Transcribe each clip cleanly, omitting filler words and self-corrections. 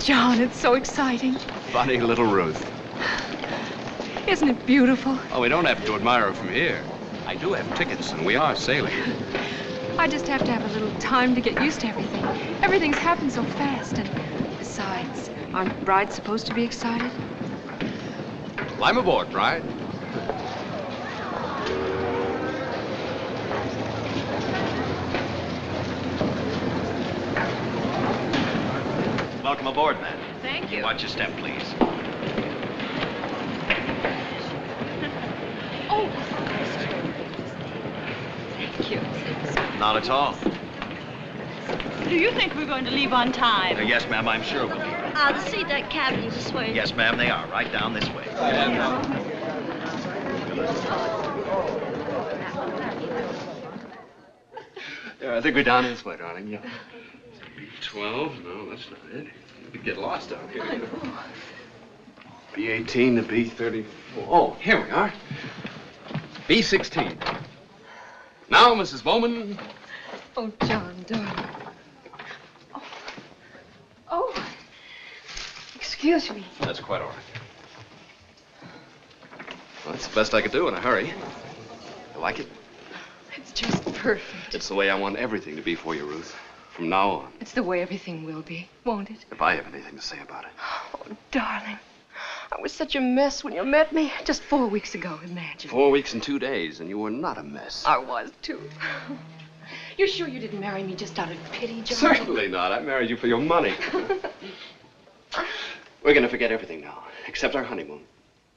John, it's so exciting. Funny little Ruth. Isn't it beautiful? Oh, we don't have to admire her from here. I do have tickets, and we are sailing. I just have to have a little time to get used to everything. Everything's happened so fast, and besides, aren't brides supposed to be excited? Climb aboard, bride. Welcome aboard, man. Thank you. Watch your step, please. Oh, thank you. Not at all. Do you think we're going to leave on time? Yes, ma'am, I'm sure we'll be. The seat deck cabin is this way. Yes, ma'am, they are. Right down this way. Yeah, I think we're down this way, darling. Yeah. B12? No, that's not it. We could get lost down here. B18 to B34. Oh, here we are. B16. Now, Mrs. Bowman. Oh, John, darling. Oh. Excuse me. That's quite all right. Well, that's the best I could do in a hurry. You like it? It's just perfect. It's the way I want everything to be for you, Ruth. From now on. It's the way everything will be, won't it? If I have anything to say about it. Oh, darling. I was such a mess when you met me. Just 4 weeks ago, imagine. 4 weeks and 2 days, and you were not a mess. I was, too. You're sure you didn't marry me just out of pity, John? Certainly not. I married you for your money. We're going to forget everything now, except our honeymoon.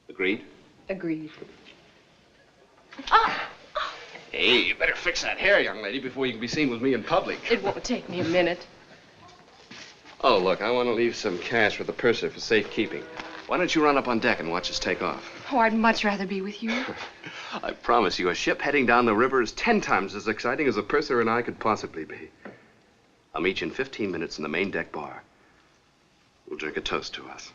Agreed? Agreed. Hey, you better fix that hair, young lady, before you can be seen with me in public. It won't take me a minute. Oh, look, I want to leave some cash with the purser for safekeeping. Why don't you run up on deck and watch us take off? Oh, I'd much rather be with you. I promise you, a ship heading down the river is 10 times as exciting as the purser and I could possibly be. I'll meet you in 15 minutes in the main deck bar. We'll drink a toast to us.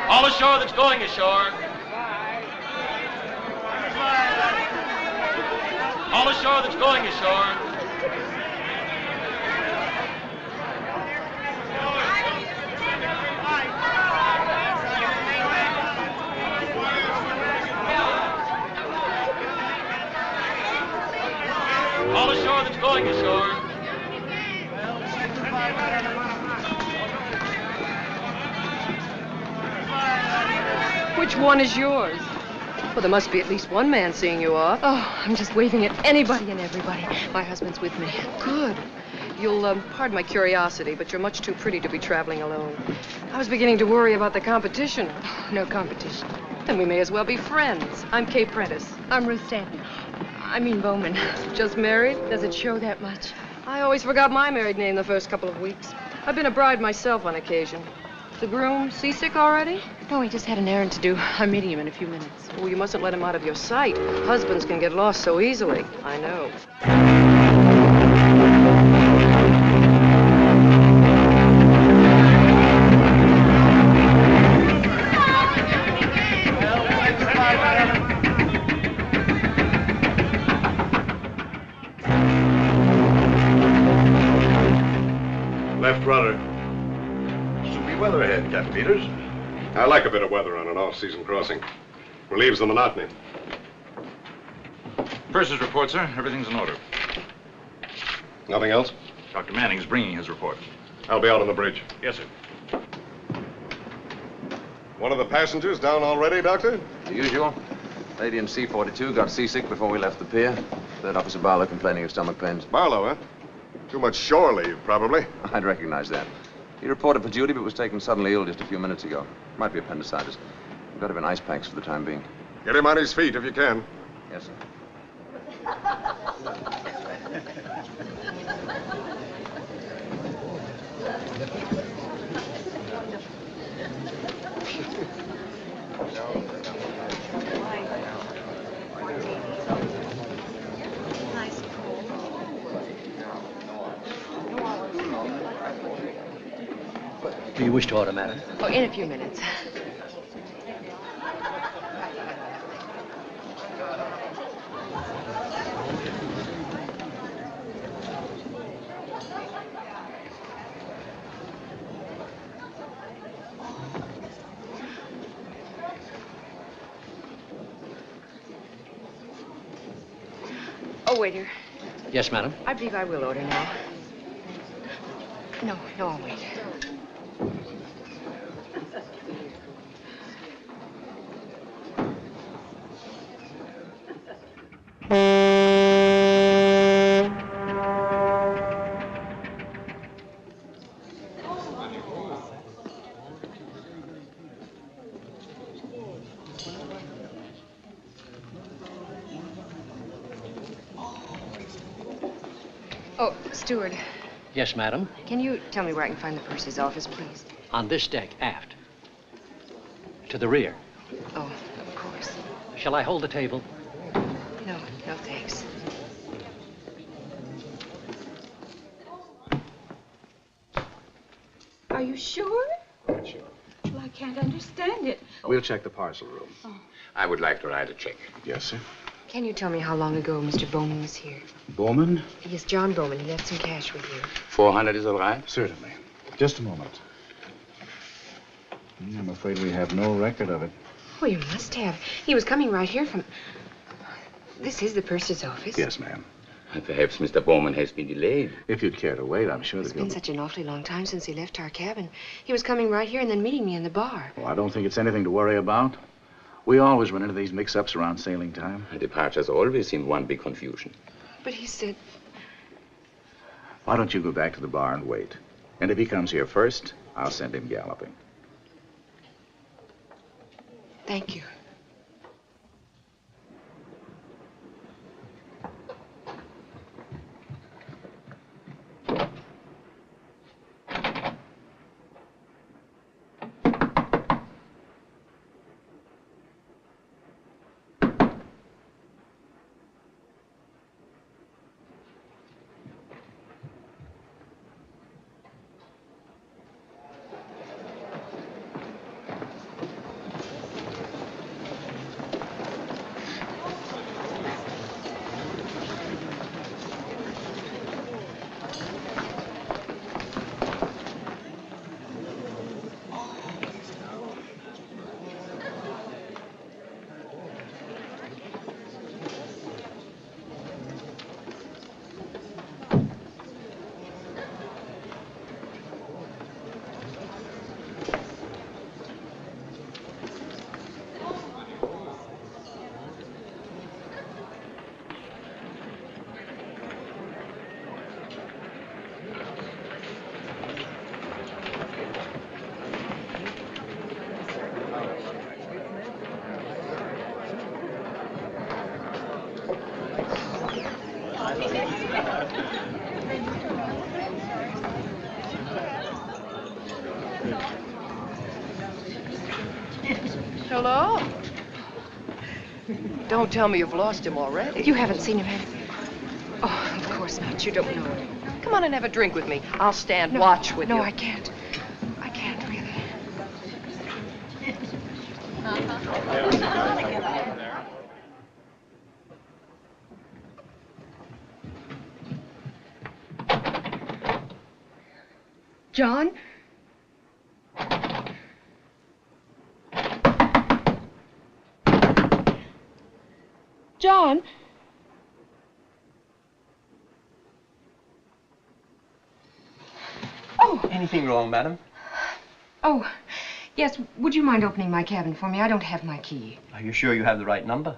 All ashore that's going ashore. All ashore that's going ashore. All ashore that's going ashore. Which one is yours? Well, there must be at least one man seeing you off. Oh, I'm just waving at anybody and everybody. My husband's with me. Good. You'll pardon my curiosity, but you're much too pretty to be traveling alone. I was beginning to worry about the competition. Oh, no competition. Then we may as well be friends. I'm Kay Prentiss. I'm Ruth Stanton. I mean Bowman. Just married? Does it show that much? I always forgot my married name the first couple of weeks. I've been a bride myself on occasion. The groom seasick already? No, he just had an errand to do. I'm meeting him in a few minutes. Oh, you mustn't let him out of your sight. Husbands can get lost so easily. I know. Left rudder. Weather ahead, Captain Peters. I like a bit of weather on an off-season crossing. Relieves the monotony. Purser's report, sir. Everything's in order. Nothing else? Dr. Manning's bringing his report. I'll be out on the bridge. Yes, sir. One of the passengers down already, Doctor? The usual. Lady in C-42 got seasick before we left the pier. Third Officer Barlow complaining of stomach pains. Barlow, huh? Too much shore leave, probably. I'd recognize that. He reported for duty, but was taken suddenly ill just a few minutes ago. Might be appendicitis. We've got him in ice packs for the time being. Get him on his feet if you can. Yes, sir. Do you wish to order, madam? Oh, in a few minutes. Oh, waiter. Yes, madam. I believe I will order now. No, I'll wait. Oh, steward. Yes, madam. Can you tell me where I can find the purser's office, please? On this deck, aft. To the rear. Oh, of course. Shall I hold the table? No, thanks. Are you sure? Sure. Well, I can't understand it. We'll check the parcel room. I would like to write a check. Yes, sir. Can you tell me how long ago Mr. Bowman was here? Bowman? Yes, John Bowman. He left some cash with you. 400 is all right? Certainly. Just a moment. I'm afraid we have no record of it. Oh, you must have. He was coming right here from... This is the purser's office. Yes, ma'am. Perhaps Mr. Bowman has been delayed. If you'd care to wait, I'm sure It's that been he'll... such an awfully long time since he left our cabin. He was coming right here and then meeting me in the bar. Well, I don't think it's anything to worry about. We always run into these mix-ups around sailing time. Departures always seem one big confusion. But he said... Why don't you go back to the bar and wait? And if he comes here first, I'll send him galloping. Thank you. Hello? Don't tell me you've lost him already. You haven't seen him, have you? Oh, of course not. You don't know him. Come on and have a drink with me. I'll stand watch with you. No, I can't. I can't, really. John? John? Oh! Anything wrong, madam? Oh, yes. Would you mind opening my cabin for me? I don't have my key. Are you sure you have the right number?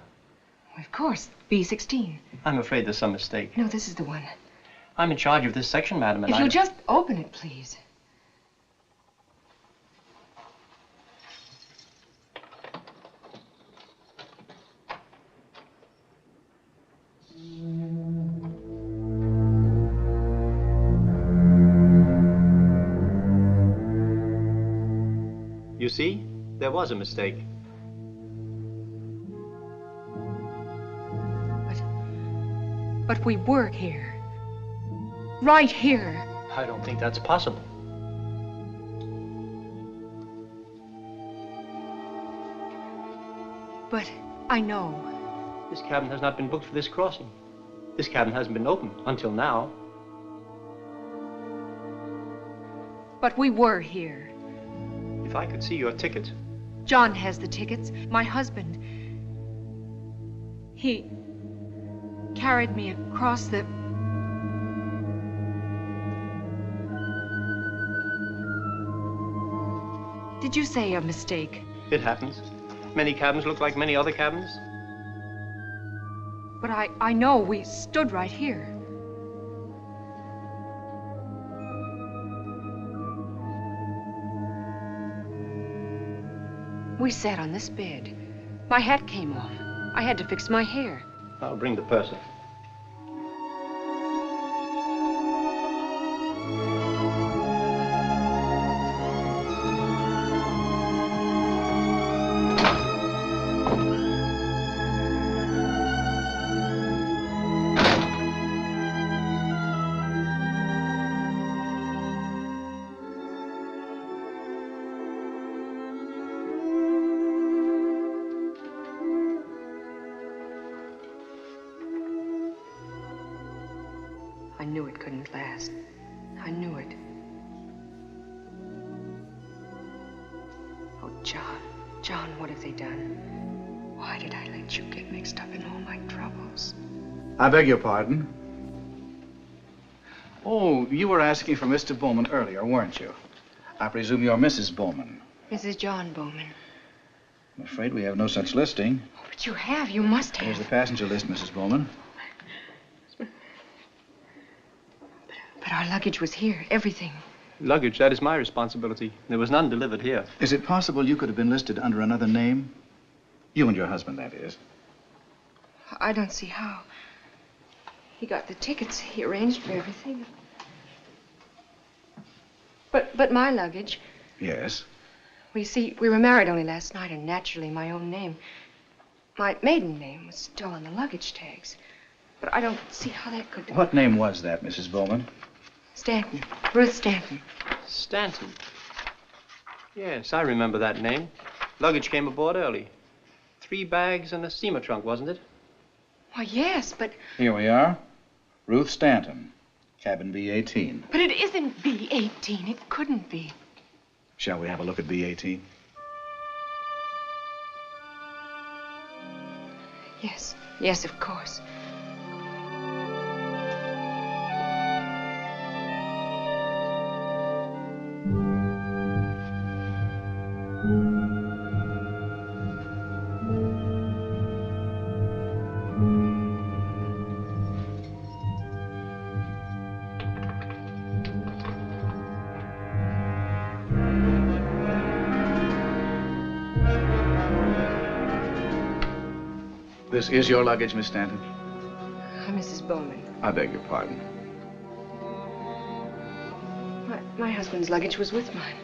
Of course. B16. I'm afraid there's some mistake. No, this is the one. I'm in charge of this section, madam, and If you'll just open it, please. You see? There was a mistake. But we were here. Right here. I don't think that's possible. But I know. This cabin has not been booked for this crossing. This cabin hasn't been open until now. But we were here. If I could see your ticket. John has the tickets. My husband. He carried me across the... Did you say a mistake? It happens. Many cabins look like many other cabins. But I know we stood right here. We sat on this bed. My hat came off. I had to fix my hair. I'll bring the purser. I knew it couldn't last. I knew it. Oh, John. John, what have they done? Why did I let you get mixed up in all my troubles? I beg your pardon. Oh, you were asking for Mr. Bowman earlier, weren't you? I presume you're Mrs. Bowman. Mrs. John Bowman. I'm afraid we have no such listing. Oh, but you have. You must have. Here's the passenger list, Mrs. Bowman. But our luggage was here. Everything. Luggage, that is my responsibility. There was none delivered here. Is it possible you could have been listed under another name? You and your husband, that is. I don't see how. He got the tickets. He arranged for everything. But my luggage... Yes? Well, you see, we were married only last night, and naturally my own name, my maiden name, was still on the luggage tags. But I don't see how that could... What name was that, Mrs. Bowman? Stanton. Ruth Stanton. Stanton? Yes, I remember that name. Luggage came aboard early. 3 bags and a steamer trunk, wasn't it? Why, yes, but... Here we are. Ruth Stanton, cabin B-18. But it isn't B-18. It couldn't be. Shall we have a look at B-18? Yes. Yes, of course. This is your luggage, Miss Stanton? I'm Mrs. Bowman. I beg your pardon. My husband's luggage was with mine.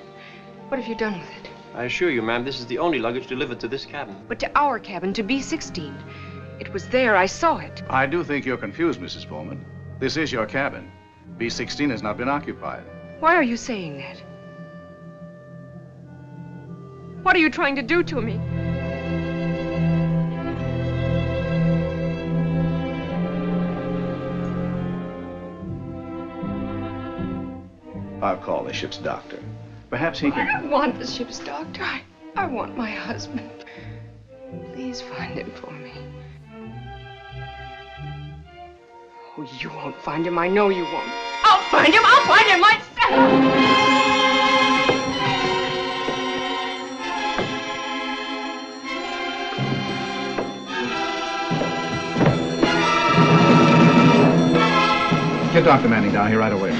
What have you done with it? I assure you, ma'am, this is the only luggage delivered to this cabin. But to our cabin, to B-16. It was there. I saw it. I do think you're confused, Mrs. Bowman. This is your cabin. B-16 has not been occupied. Why are you saying that? What are you trying to do to me? I'll call the ship's doctor. Perhaps he can... I don't want the ship's doctor. I want my husband. Please find him for me. Oh, you won't find him. I know you won't. I'll find him. I'll find him myself. Get Dr. Manning down here right away.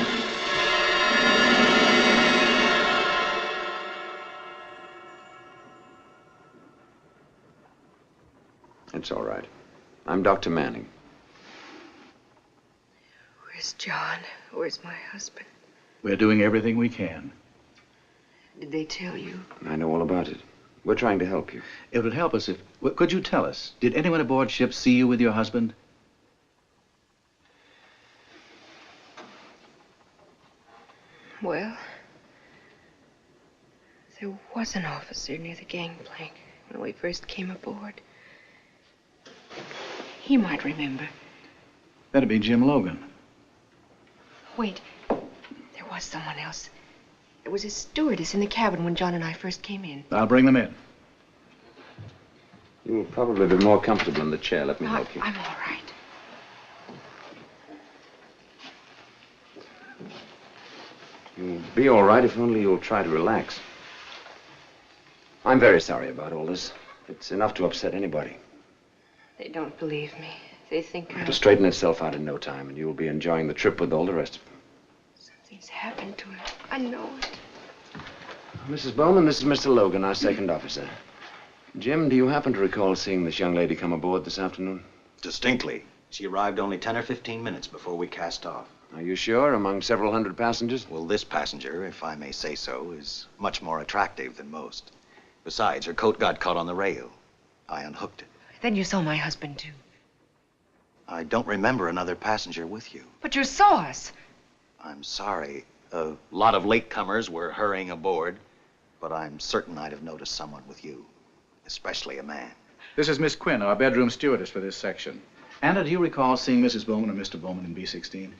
It's all right. I'm Dr. Manning. Where's John? Where's my husband? We're doing everything we can. Did they tell you? I know all about it. We're trying to help you. It would help us if... Well, could you tell us, did anyone aboard ship see you with your husband? Well, there was an officer near the gangplank when we first came aboard. He might remember. That'd be Jim Logan. Wait. There was someone else. There was a stewardess in the cabin when John and I first came in. I'll bring them in. You'll probably be more comfortable in the chair. Let me help you. I'm all right. You'll be all right if only you'll try to relax. I'm very sorry about all this. It's enough to upset anybody. They don't believe me. They think It'll straighten itself out in no time, and you'll be enjoying the trip with all the rest of them. Something's happened to him. I know it. Mrs. Bowman, this is Mr. Logan, our second officer. Jim, do you happen to recall seeing this young lady come aboard this afternoon? Distinctly. She arrived only 10 or 15 minutes before we cast off. Are you sure? Among several hundred passengers? Well, this passenger, if I may say so, is much more attractive than most. Besides, her coat got caught on the rail. I unhooked it. Then you saw my husband, too. I don't remember another passenger with you. But you saw us. I'm sorry. A lot of latecomers were hurrying aboard, but I'm certain I'd have noticed someone with you, especially a man. This is Miss Quinn, our bedroom stewardess for this section. Anna, do you recall seeing Mrs. Bowman or Mr. Bowman in B-16?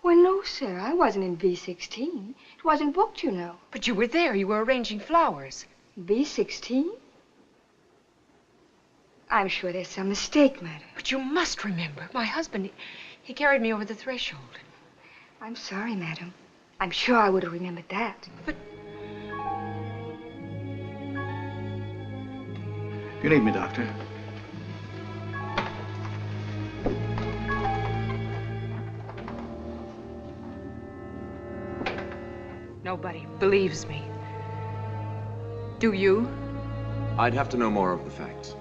Well, no, sir. I wasn't in B-16. It wasn't booked, you know. But you were there. You were arranging flowers. B-16? I'm sure there's some mistake, madam. But you must remember. My husband, he carried me over the threshold. I'm sorry, madam. I'm sure I would have remembered that. But... If you need me, Doctor. Nobody believes me. Do you? I'd have to know more of the facts.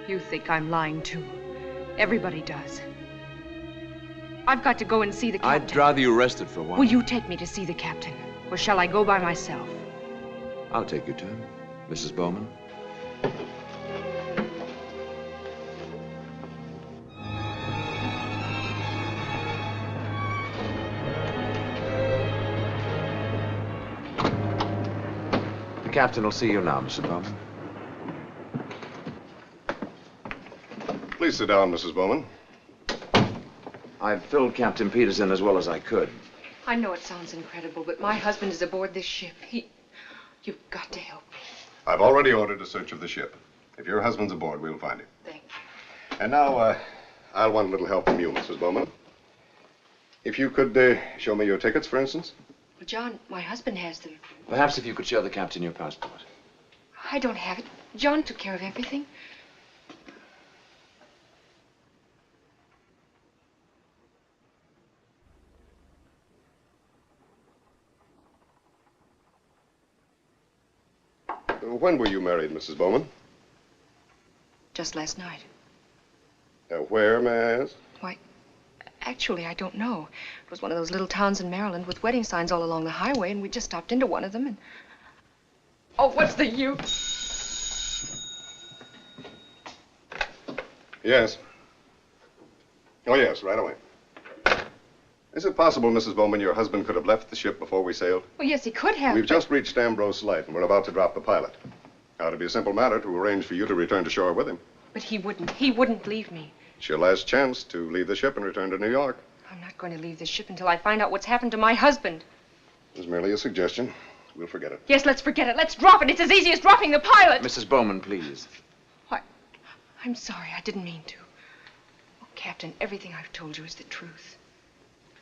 You think I'm lying, too. Everybody does. I've got to go and see the captain. I'd rather you rested for a while. Will you take me to see the captain? Or shall I go by myself? I'll take your turn, Mrs. Bowman. The captain will see you now, Mrs. Bowman. Please sit down, Mrs. Bowman. I've filled Captain Peters in as well as I could. I know it sounds incredible, but my husband is aboard this ship. You've got to help me. I've already ordered a search of the ship. If your husband's aboard, we'll find him. Thank you. And now, I'll want a little help from you, Mrs. Bowman. If you could show me your tickets, for instance. Well, John, my husband has them. Perhaps if you could show the captain your passport. I don't have it. John took care of everything. When were you married, Mrs. Bowman? Just last night. Where, may I ask? Why, actually, I don't know. It was one of those little towns in Maryland with wedding signs all along the highway, and we just stopped into one of them and... Oh, what's the use? Yes. Oh, yes, right away. Is it possible, Mrs. Bowman, your husband could have left the ship before we sailed? Well, yes, he could have. We've just reached Ambrose Light, and we're about to drop the pilot. Now, it'd be a simple matter to arrange for you to return to shore with him. But he wouldn't. He wouldn't leave me. It's your last chance to leave the ship and return to New York. I'm not going to leave this ship until I find out what's happened to my husband. It was merely a suggestion. We'll forget it. Yes, let's forget it. Let's drop it. It's as easy as dropping the pilot. Mrs. Bowman, please. Why, I'm sorry. I didn't mean to. Oh, Captain, everything I've told you is the truth.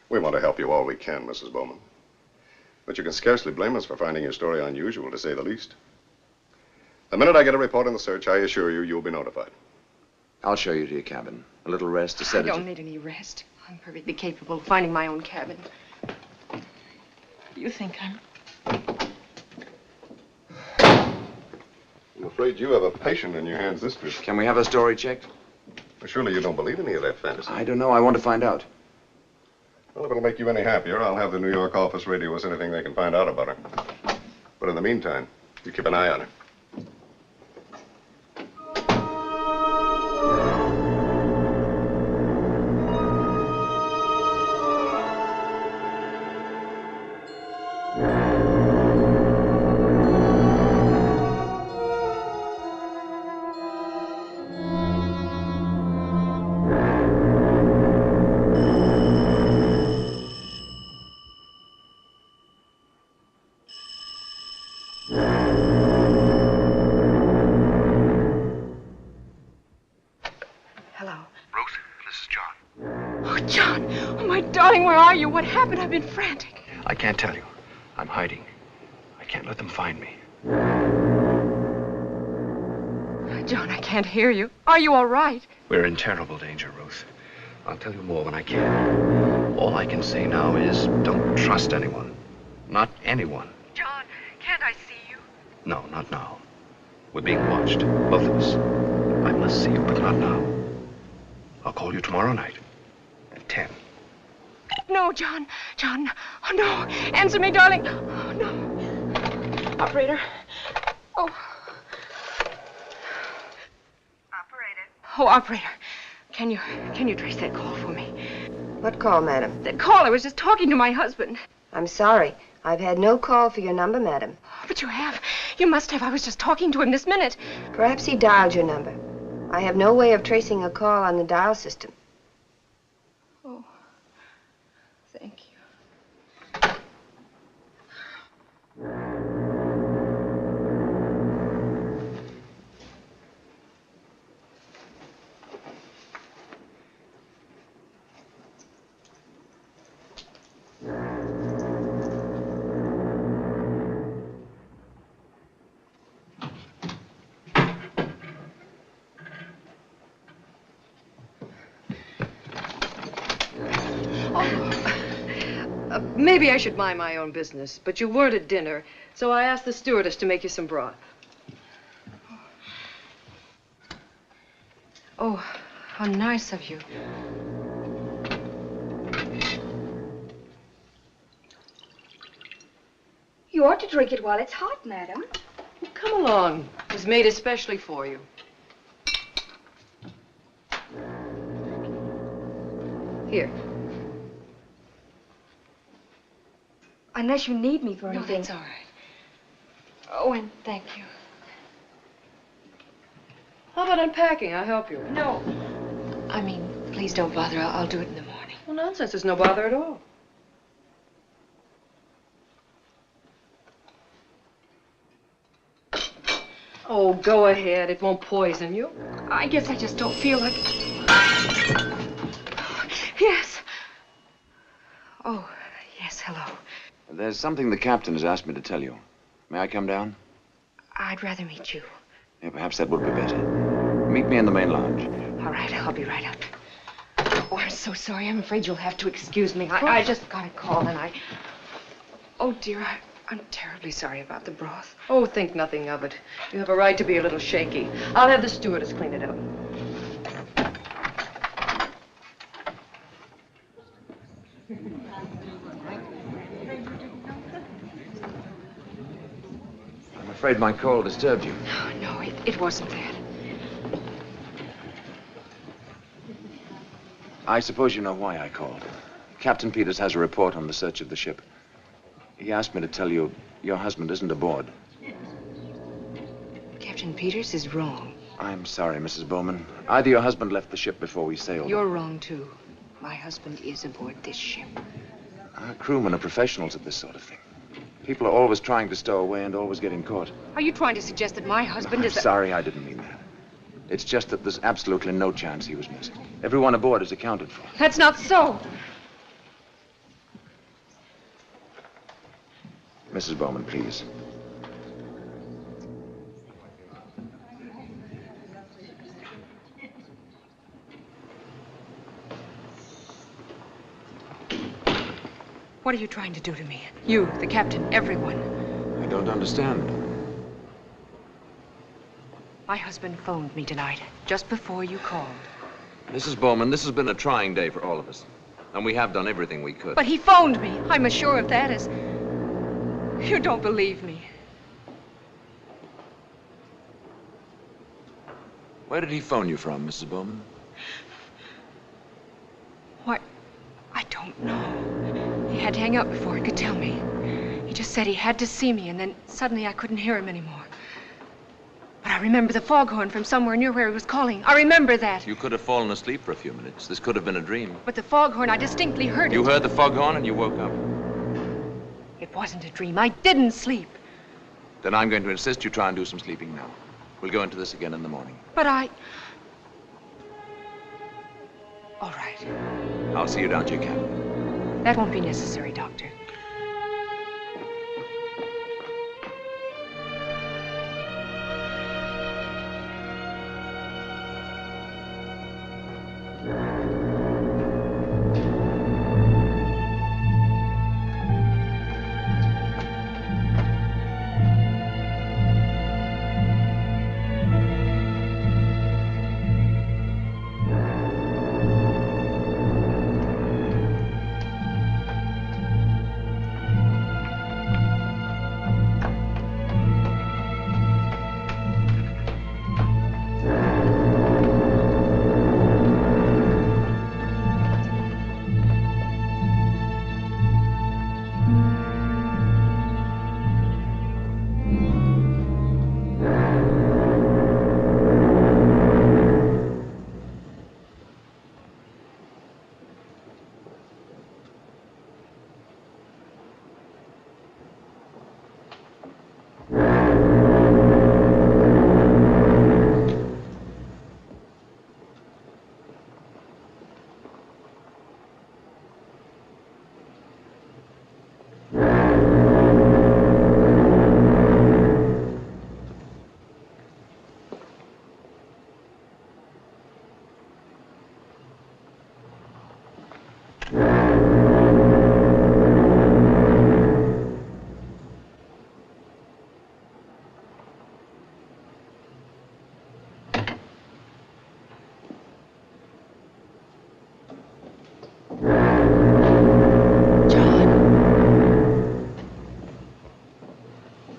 We want to help you all we can, Mrs. Bowman. But you can scarcely blame us for finding your story unusual, to say the least. The minute I get a report on the search, I assure you, you'll be notified. I'll show you to your cabin. A little rest to set it. I don't need any rest. I'm perfectly capable of finding my own cabin. You think I'm... I'm afraid you have a patient in your hands this trip. Can we have a story checked? Well, surely you don't believe any of that fantasy. I don't know. I want to find out. Well, if it'll make you any happier, I'll have the New York office radio us anything they can find out about her. But in the meantime, you keep an eye on her. John, oh, my darling, where are you? What happened? I've been frantic. I can't tell you. I'm hiding. I can't let them find me. John, I can't hear you. Are you all right? We're in terrible danger, Ruth. I'll tell you more when I can. All I can say now is don't trust anyone. Not anyone. John, can't I see you? No, not now. We're being watched, both of us. I must see you, but not now. I'll call you tomorrow night at 10. No, John. John. Oh, no. Answer me, darling. Oh, no. Operator. Oh. Oh, operator, can you trace that call for me? What call, madam? That call. I was just talking to my husband. I'm sorry. I've had no call for your number, madam. But you have. You must have. I was just talking to him this minute. Perhaps he dialed your number. I have no way of tracing a call on the dial system. Oh, thank you. Maybe I should mind my own business, but you weren't at dinner, so I asked the stewardess to make you some broth. Oh, how nice of you. You ought to drink it while it's hot, madam. Come along. It was made especially for you. Here. Unless you need me for No, anything. that's all right. Oh, and thank you. How about unpacking? I'll help you. No. I mean, please don't bother. I'll do it in the morning. Well, nonsense. There's no bother at all. Oh, go ahead. It won't poison you. I guess I just don't feel like... Yes. Oh, yes, hello. There's something the captain has asked me to tell you. May I come down? I'd rather meet you. Yeah, perhaps that would be better. Meet me in the main lounge. All right, I'll be right up. Oh, I'm so sorry. I'm afraid you'll have to excuse me. I just got a call and I... Oh, dear, I'm terribly sorry about the broth. Oh, think nothing of it. You have a right to be a little shaky. I'll have the stewardess clean it up. I'm afraid my call disturbed you. Oh, no, it wasn't that. I suppose you know why I called. Captain Peters has a report on the search of the ship. He asked me to tell you your husband isn't aboard. Captain Peters is wrong. I'm sorry, Mrs. Bowman. Either your husband left the ship before we sailed. You're wrong, too. My husband is aboard this ship. Our crewmen are professionals at this sort of thing. People are always trying to stow away and always getting caught. Are you trying to suggest that my husband I'm is a... sorry, I didn't mean that. It's just that there's absolutely no chance he was missed. Everyone aboard is accounted for. That's not so. Mrs. Bowman, please. What are you trying to do to me? You, the captain, everyone. I don't understand. My husband phoned me tonight, just before you called. Mrs. Bowman, this has been a trying day for all of us. And we have done everything we could. But he phoned me. I'm as sure of that as... You don't believe me. Where did he phone you from, Mrs. Bowman? Why, I don't know. He had to hang up before he could tell me. He just said he had to see me, and then suddenly I couldn't hear him anymore. But I remember the foghorn from somewhere near where he was calling. I remember that. You could have fallen asleep for a few minutes. This could have been a dream. But the foghorn, I distinctly heard it. You heard the foghorn and you woke up. It wasn't a dream. I didn't sleep. Then I'm going to insist you try and do some sleeping now. We'll go into this again in the morning. But I... All right. I'll see you down to your cabin. That won't be necessary, Doctor.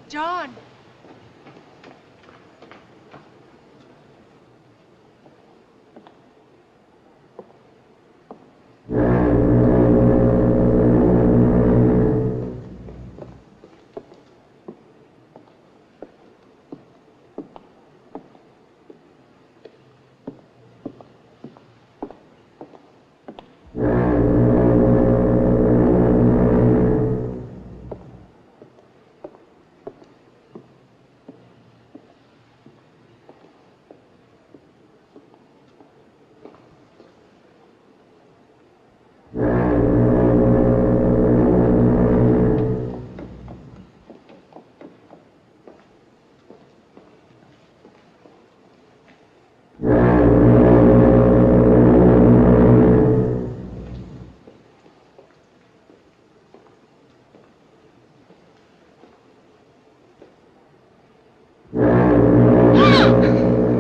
John!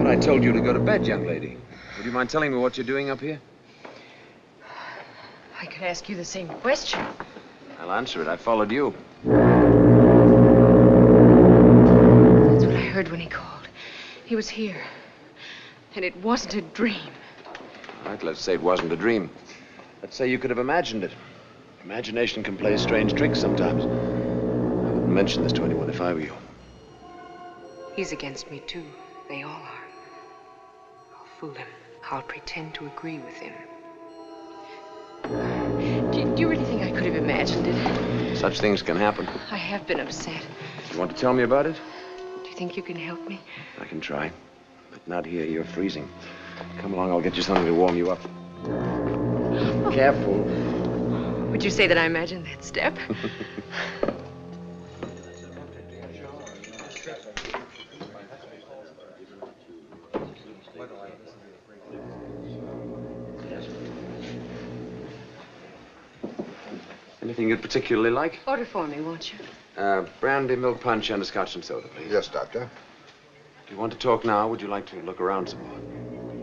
I told you to go to bed, young lady. Would you mind telling me what you're doing up here? I could ask you the same question. I'll answer it. I followed you. That's what I heard when he called. He was here. And it wasn't a dream. All right, let's say it wasn't a dream. Let's say you could have imagined it. Imagination can play strange tricks sometimes. I wouldn't mention this to anyone if I were you. He's against me, too. They all are. I'll fool him. I'll pretend to agree with him. Do you really think I could have imagined it? Such things can happen. I have been upset. You want to tell me about it? Do you think you can help me? I can try. But not here. You're freezing. Come along, I'll get you something to warm you up. Careful. Would you say that I imagined that step? Anything you'd particularly like? Order for me, won't you? Brandy, milk punch, and a scotch and soda, please. Yes, Doctor. Do you want to talk now? Would you like to look around some more?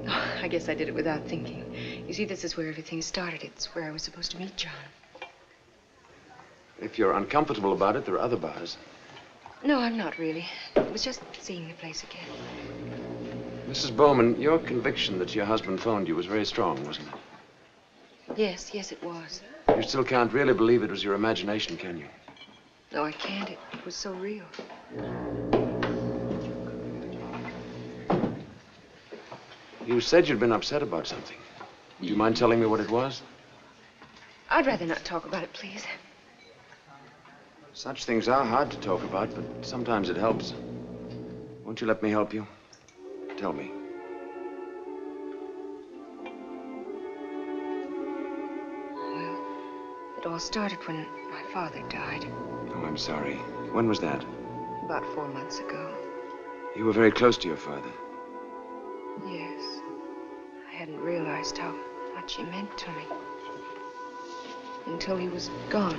Oh, I guess I did it without thinking. You see, this is where everything started. It's where I was supposed to meet John. If you're uncomfortable about it, there are other bars. No, I'm not really. It was just seeing the place again. Mrs. Bowman, your conviction that your husband phoned you was very strong, wasn't it? Yes, it was. You still can't really believe it was your imagination, can you? No, I can't. It was so real. You said you'd been upset about something. Do you mind telling me what it was? I'd rather not talk about it, please. Such things are hard to talk about, but sometimes it helps. Won't you let me help you? Tell me. It all started when my father died, Oh, I'm sorry. When was that? about 4 months ago. You were very close to your father. Yes. I hadn't realized how much he meant to me. Until he was gone.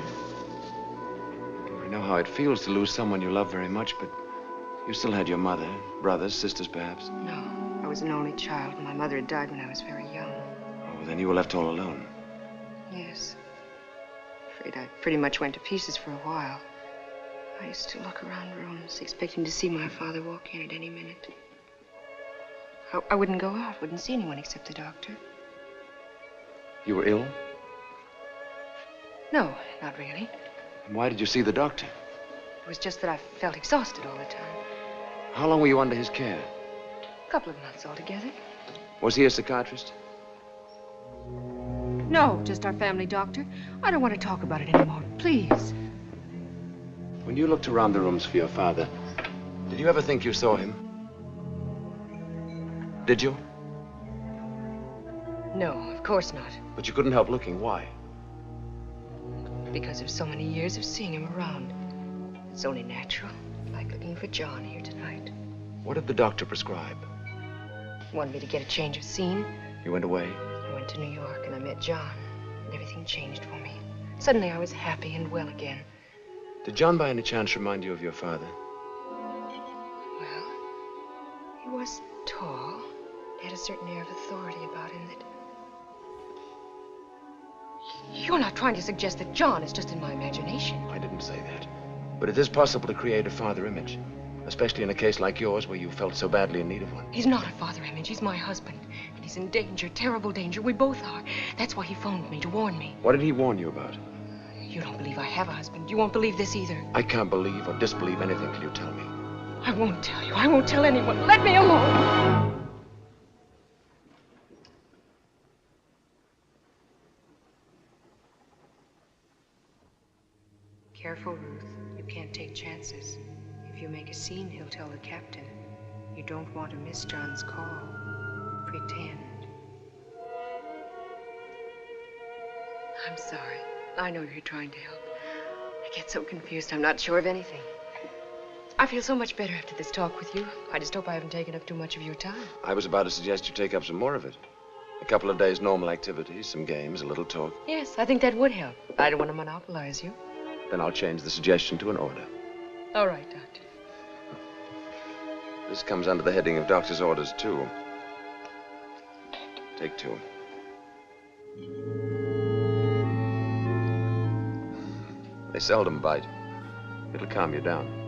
I know how it feels to lose someone you love very much, but you still had your mother, brothers, sisters, perhaps. No, I was an only child. My mother had died when I was very young. Oh, well, then you were left all alone. Yes. Afraid I pretty much went to pieces for a while. I used to look around rooms, expecting to see my father walk in at any minute. I wouldn't go out, wouldn't see anyone except the doctor. You were ill? No, not really. And why did you see the doctor? It was just that I felt exhausted all the time. How long were you under his care? A couple of months altogether. Was he a psychiatrist? No, just our family doctor. I don't want to talk about it anymore, please. When you looked around the rooms for your father, did you ever think you saw him? Did you? No, of course not. But you couldn't help looking. Why? Because of so many years of seeing him around. It's only natural, like looking for John here tonight. What did the doctor prescribe? He wanted me to get a change of scene. You went away? I went to New York and I met John. And everything changed for me. Suddenly I was happy and well again. Did John by any chance remind you of your father? Well, he was tall. He had a certain air of authority about him that... You're not trying to suggest that John is just in my imagination. I didn't say that. But it is possible to create a father image, especially in a case like yours where you felt so badly in need of one. He's not a father image. He's my husband. And he's in danger, terrible danger. We both are. That's why he phoned me, to warn me. What did he warn you about? You don't believe I have a husband. You won't believe this either. I can't believe or disbelieve anything till you tell me. I won't tell you. I won't tell anyone. Let me alone. Careful, Ruth. You can't take chances. If you make a scene, he'll tell the captain. You don't want to miss John's call. Pretend. I'm sorry. I know you're trying to help. I get so confused, I'm not sure of anything. I feel so much better after this talk with you. I just hope I haven't taken up too much of your time. I was about to suggest you take up some more of it. A couple of days' normal activities, some games, a little talk. Yes, I think that would help. I don't want to monopolize you. Then I'll change the suggestion to an order. All right, Doctor. This comes under the heading of doctor's orders, too. Take 2. They seldom bite. It'll calm you down.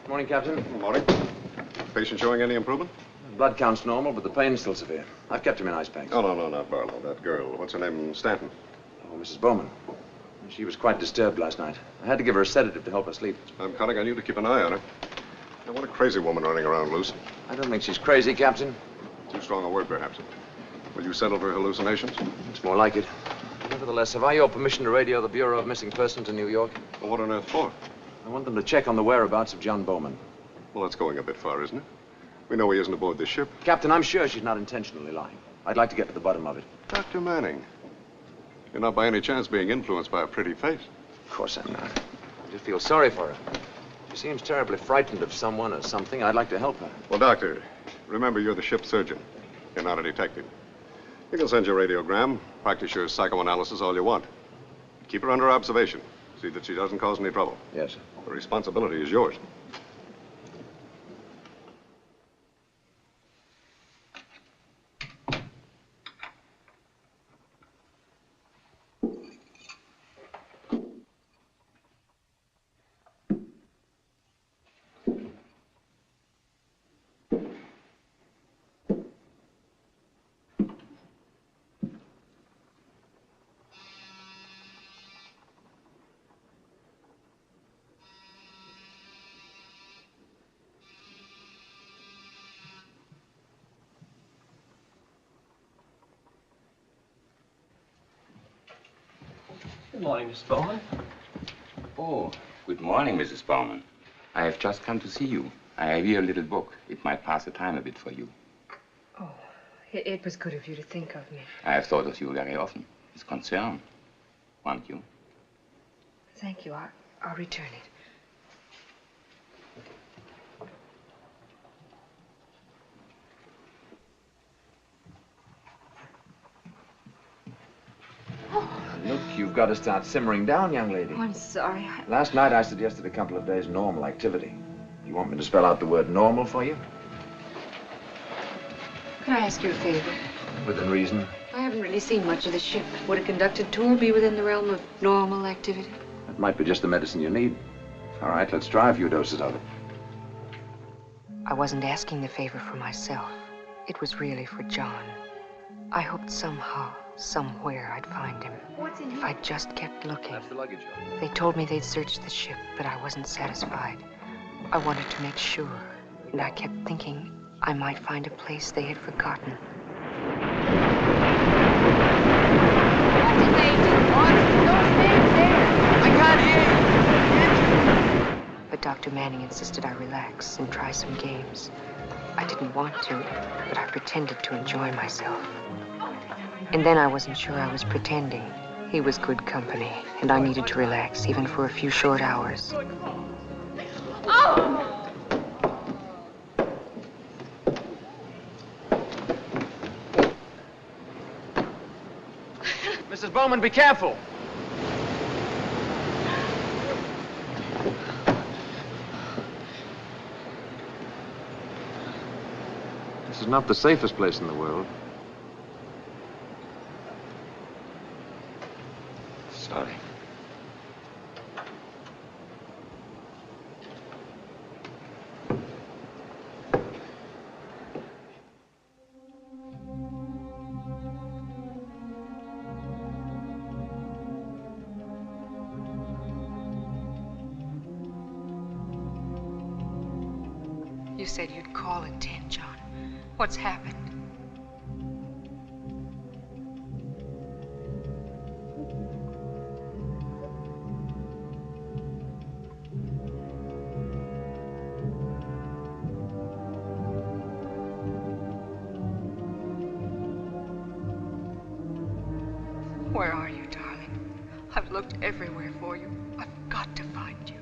Morning, Captain. Good morning. Patient showing any improvement? Blood count's normal, but the pain's still severe. I've kept him in ice packs. Oh, no, not Barlow. That girl. What's her name? Stanton. Oh, Mrs. Bowman. She was quite disturbed last night. I had to give her a sedative to help her sleep. I'm counting on you to keep an eye on her. Now, what a crazy woman running around loose. I don't think she's crazy, Captain. Too strong a word, perhaps. Will you settle for hallucinations? It's more like it. Nevertheless, have I your permission to radio the Bureau of Missing Persons in New York? Well, what on earth for? I want them to check on the whereabouts of John Bowman. Well, that's going a bit far, isn't it? We know he isn't aboard this ship. Captain, I'm sure she's not intentionally lying. I'd like to get to the bottom of it. Dr. Manning, you're not by any chance being influenced by a pretty face. Of course I'm not. I just feel sorry for her. She seems terribly frightened of someone or something. I'd like to help her. Well, Doctor, remember you're the ship's surgeon. You're not a detective. You can send your radiogram, practice your psychoanalysis all you want. Keep her under observation. See that she doesn't cause any trouble. Yes, sir. The responsibility is yours. Good morning, Mrs. Bowman. Oh, good morning, Mrs. Bowman. I have just come to see you. I have here a little book. It might pass the time a bit for you. Oh, it was good of you to think of me. I have thought of you very often. It's concern. Won't you? Thank you. I'll return it. Look, you've got to start simmering down, young lady. Oh, I'm sorry. Last night I suggested a couple of days' normal activity. You want me to spell out the word normal for you? Could I ask you a favor? Within reason. I haven't really seen much of the ship. Would a conducted tour be within the realm of normal activity? That might be just the medicine you need. All right, let's try a few doses of it. I wasn't asking the favor for myself. It was really for John. I hoped somehow, somewhere, I'd find him. What's in If here? I'd just kept looking. That's the luggage. They told me they'd searched the ship, but I wasn't satisfied. I wanted to make sure, and I kept thinking I might find a place they had forgotten. What did they do? What? Those names there. I can't hear you. But Dr. Manning insisted I relax and try some games. I didn't want to, but I pretended to enjoy myself. And then I wasn't sure I was pretending. He was good company, and I needed to relax, even for a few short hours. Oh! Mrs. Bowman, be careful. This is not the safest place in the world. Sorry. You said you'd call at 10, John. What's happened? Where are you, darling? I've looked everywhere for you. I've got to find you.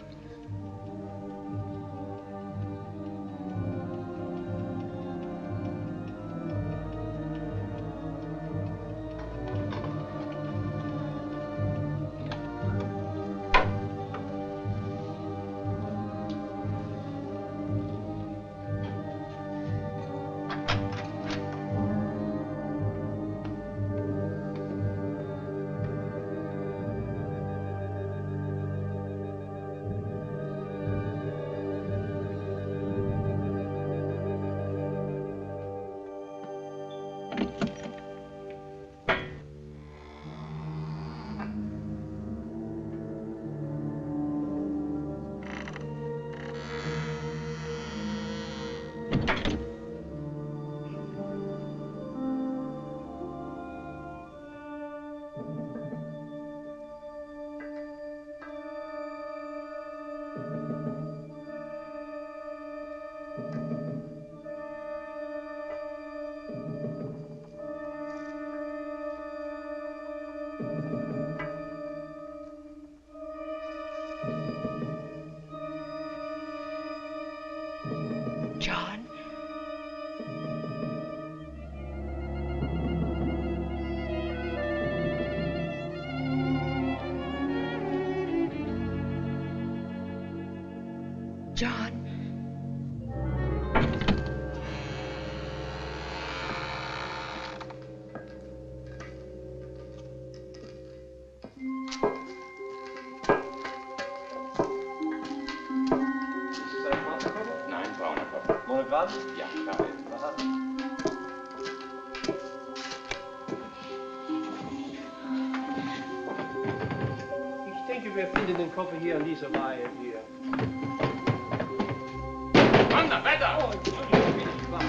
John. Ja, klar. Ich denke, wir finden den Koffer hier an dieser Reihe hier. Wander, weiter! Oh, Entschuldigung, bin ich wahr.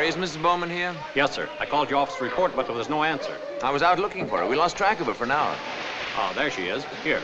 Is Mrs. Bowman here? Yes, sir. I called your office report, but there was no answer. I was out looking for her. We lost track of her for an hour. Oh, there she is. Here.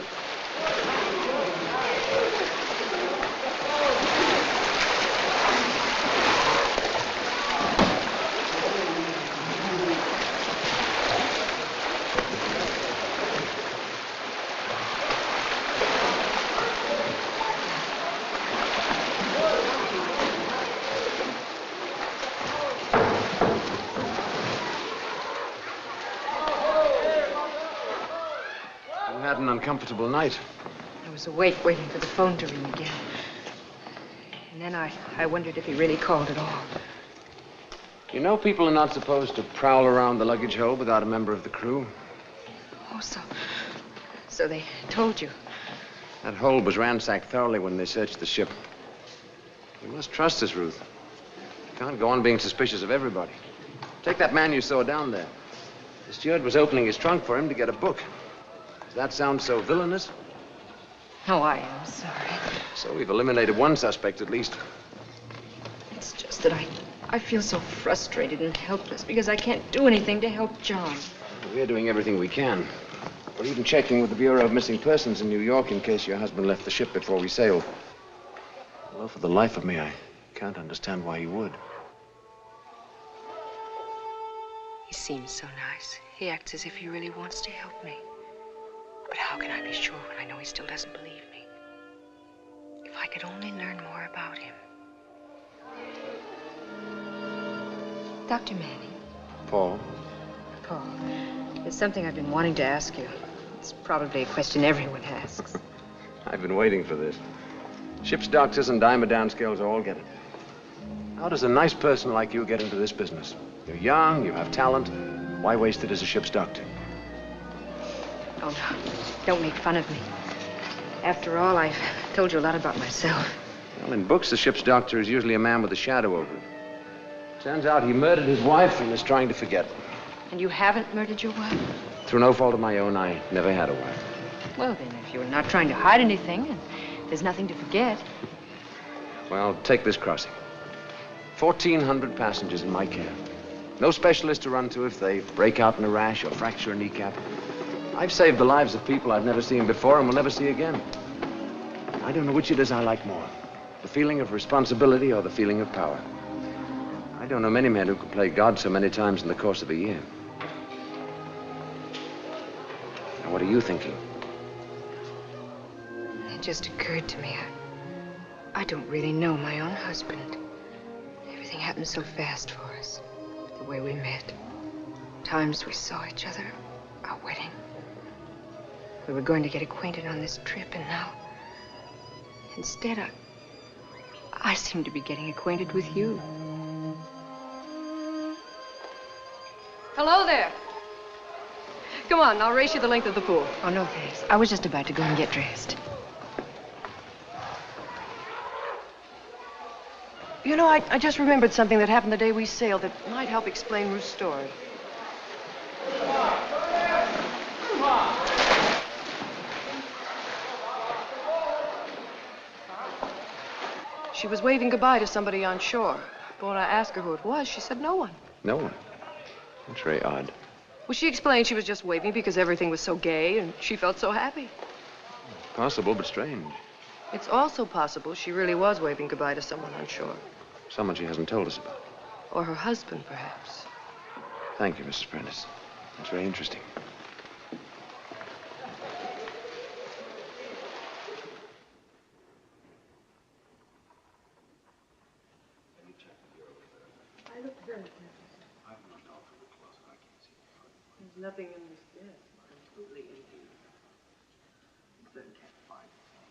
An uncomfortable night. I was awake waiting for the phone to ring again. And then I wondered if he really called at all. You know people are not supposed to prowl around the luggage hold without a member of the crew. Oh, so they told you. That hold was ransacked thoroughly when they searched the ship. You must trust us, Ruth. You can't go on being suspicious of everybody. Take that man you saw down there. The steward was opening his trunk for him to get a book. Does that sound so villainous? Oh, I am sorry. So we've eliminated one suspect at least. It's just that I feel so frustrated and helpless because I can't do anything to help John. We're doing everything we can. We're even checking with the Bureau of Missing Persons in New York in case your husband left the ship before we sailed. Although for the life of me, I can't understand why he would. He seems so nice. He acts as if he really wants to help me. But how can I be sure when I know he still doesn't believe me? If I could only learn more about him. Dr. Manning. Paul? Paul, there's something I've been wanting to ask you. It's probably a question everyone asks. I've been waiting for this. Ship's doctors and dimer downscales all get it. How does a nice person like you get into this business? You're young, you have talent. Why waste it as a ship's doctor? Oh, no. Don't make fun of me. After all, I've told you a lot about myself. Well, in books, the ship's doctor is usually a man with a shadow over it. Turns out he murdered his wife and is trying to forget. And you haven't murdered your wife? Through no fault of my own, I never had a wife. Well, then, if you're not trying to hide anything and there's nothing to forget. Well, take this crossing. 1,400 passengers in my care. No specialist to run to if they break out in a rash or fracture a kneecap. I've saved the lives of people I've never seen before and will never see again. I don't know which it is I like more, the feeling of responsibility or the feeling of power. I don't know many men who can play God so many times in the course of a year. Now, what are you thinking? It just occurred to me. I don't really know my own husband. Everything happened so fast for us. The way we met. Times we saw each other. Our wedding. We were going to get acquainted on this trip, and now, instead, I seem to be getting acquainted with you. Hello there. Come on, I'll race you the length of the pool. Oh, no, thanks. I was just about to go and get dressed. You know, I just remembered something that happened the day we sailed that might help explain Ruth's story. She was waving goodbye to somebody on shore. But when I asked her who it was, she said no one. No one? That's very odd. Well, she explained she was just waving because everything was so gay and she felt so happy. Possible, but strange. It's also possible she really was waving goodbye to someone on shore. Someone she hasn't told us about. Or her husband, perhaps. Thank you, Mrs. Prentiss. That's very interesting. There's nothing in this desk. Completely empty.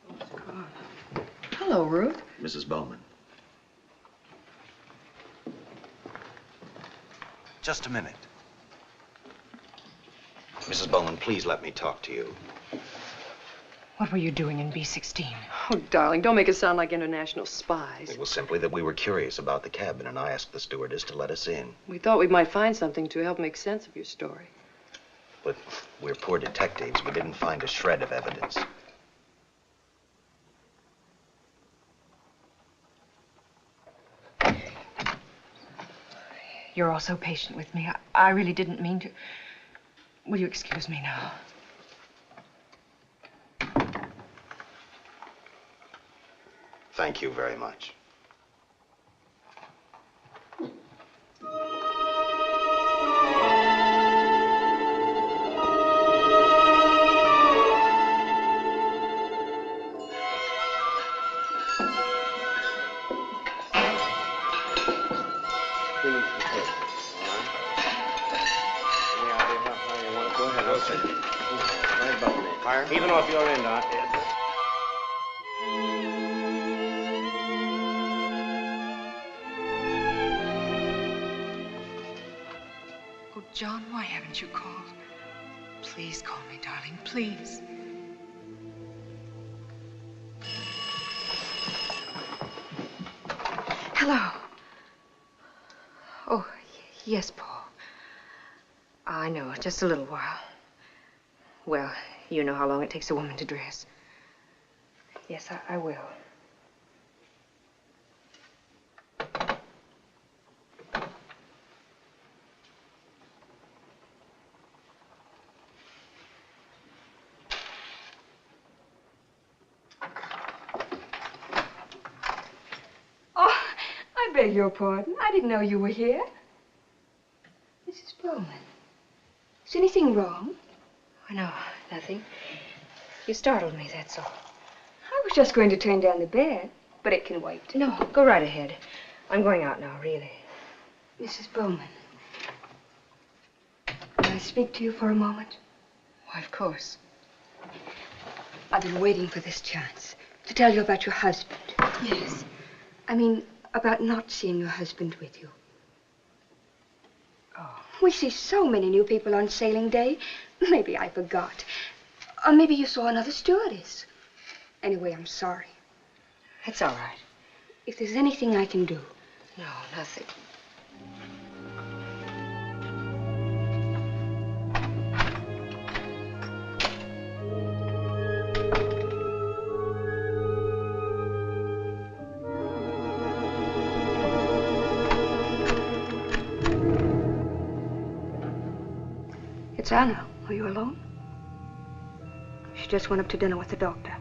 Oh, God. Hello, Ruth. Mrs. Bowman. Just a minute. Mrs. Bowman, please let me talk to you. What were you doing in B-16? Oh, darling, don't make it sound like international spies. It was simply that we were curious about the cabin, and I asked the stewardess to let us in. We thought we might find something to help make sense of your story. But we're poor detectives. We didn't find a shred of evidence. You're all so patient with me. I really didn't mean to. Will you excuse me now? Thank you very much. Even off your end, Art. Oh, John, why haven't you called? Please call me, darling, please. Hello. Oh, yes, Paul. I know, just a little while. Well, you know how long it takes a woman to dress. Yes, I will. Oh, I beg your pardon. I didn't know you were here. Mrs. Bowman, is anything wrong? Oh, no, nothing. You startled me, that's all. I was just going to turn down the bed, but it can wait. No, go right ahead. I'm going out now, really. Mrs. Bowman, may I speak to you for a moment? Why, of course. I've been waiting for this chance to tell you about your husband. Yes. I mean, about not seeing your husband with you. Oh. We see so many new people on sailing day. Maybe I forgot. Or maybe you saw another stewardess. Anyway, I'm sorry. It's all right. If there's anything I can do. No, nothing. It's Anna. Are you alone? She just went up to dinner with the doctor.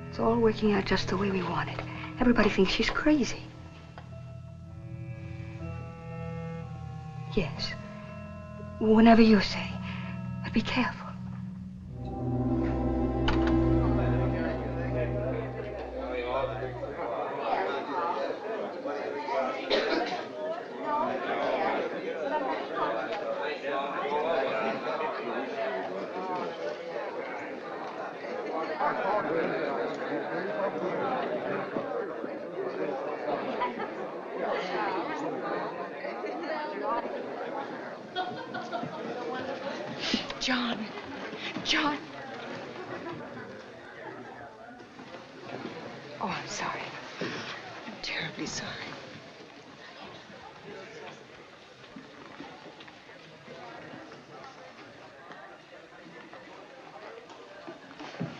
It's all working out just the way we want it. Everybody thinks she's crazy. Yes. Whenever you say. But be careful. John. John. Oh, I'm sorry. I'm terribly sorry.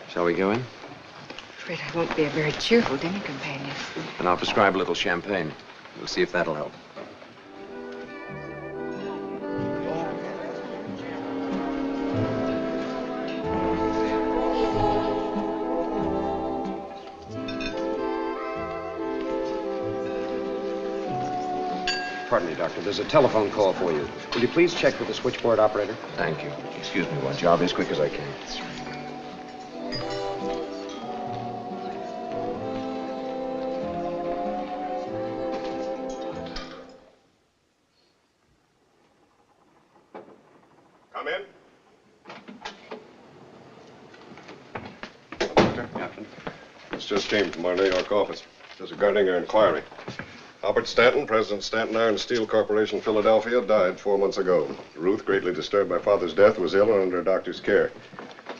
Shall we go in? I'm afraid I won't be a very cheerful dinner companion. And I'll prescribe a little champagne. We'll see if that'll help. Pardon me, Doctor. There's a telephone call for you. Will you please check with the switchboard operator? Thank you. Excuse me, won't you? I'll be as quick as I can. Come in. Captain. This just came from our New York office. There's a Gardinger inquiry. Albert Stanton, President Stanton Iron and Steel Corporation, Philadelphia, died 4 months ago. Ruth, greatly disturbed by father's death, was ill and under a doctor's care.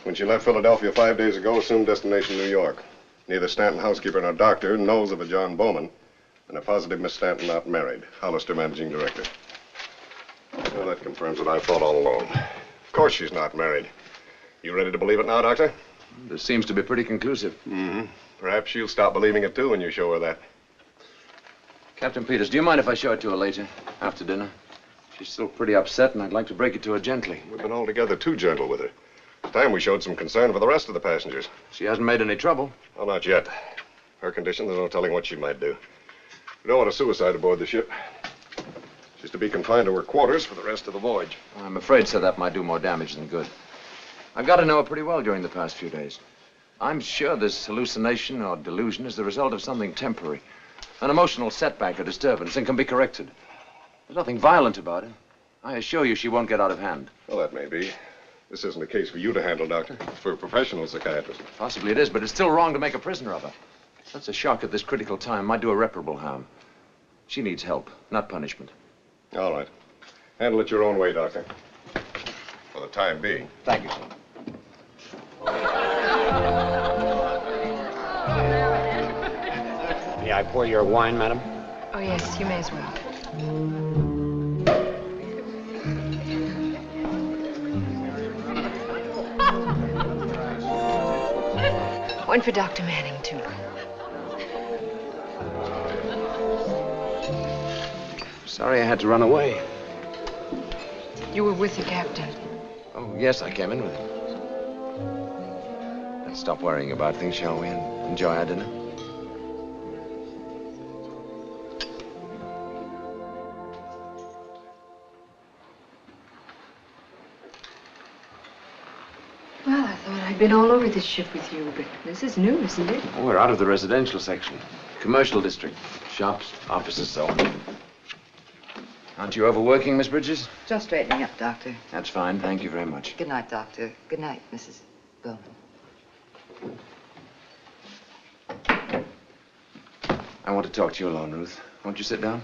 When she left Philadelphia 5 days ago, assumed destination New York. Neither Stanton housekeeper nor doctor knows of a John Bowman, and a positive Miss Stanton not married. Hollister, managing director. Well, that confirms what I thought all along. Of course she's not married. You ready to believe it now, Doctor? This seems to be pretty conclusive. Mm-hmm. Perhaps she'll stop believing it, too, when you show her that. Captain Peters, do you mind if I show it to her later, after dinner? She's still pretty upset, and I'd like to break it to her gently. We've been altogether too gentle with her. It's time we showed some concern for the rest of the passengers. She hasn't made any trouble. Well, not yet. Her condition, there's no telling what she might do. We don't want a suicide aboard the ship. She's to be confined to her quarters for the rest of the voyage. I'm afraid, sir, that might do more damage than good. I've got to know her pretty well during the past few days. I'm sure this hallucination or delusion is the result of something temporary. An emotional setback or disturbance, and can be corrected. There's nothing violent about it. I assure you she won't get out of hand. Well, that may be. This isn't a case for you to handle, Doctor. It's for a professional psychiatrist. Possibly it is, but it's still wrong to make a prisoner of her. That's a shock at this critical time. Might do irreparable harm. She needs help, not punishment. All right. Handle it your own way, Doctor. For the time being. Thank you, sir. May I pour your wine, madam? Oh, yes, you may as well. One for Dr. Manning, too. Sorry I had to run away. You were with the captain. Oh, yes, I came in with him. Let's stop worrying about things, shall we, and enjoy our dinner? Well, I thought I'd been all over this ship with you, but this is new, isn't it? Oh, we're out of the residential section. Commercial district. Shops, offices, so on. Aren't you overworking, Miss Bridges? Just straightening up, Doctor. That's fine. Thank you very much. Good night, Doctor. Good night, Mrs. Bowman. I want to talk to you alone, Ruth. Won't you sit down?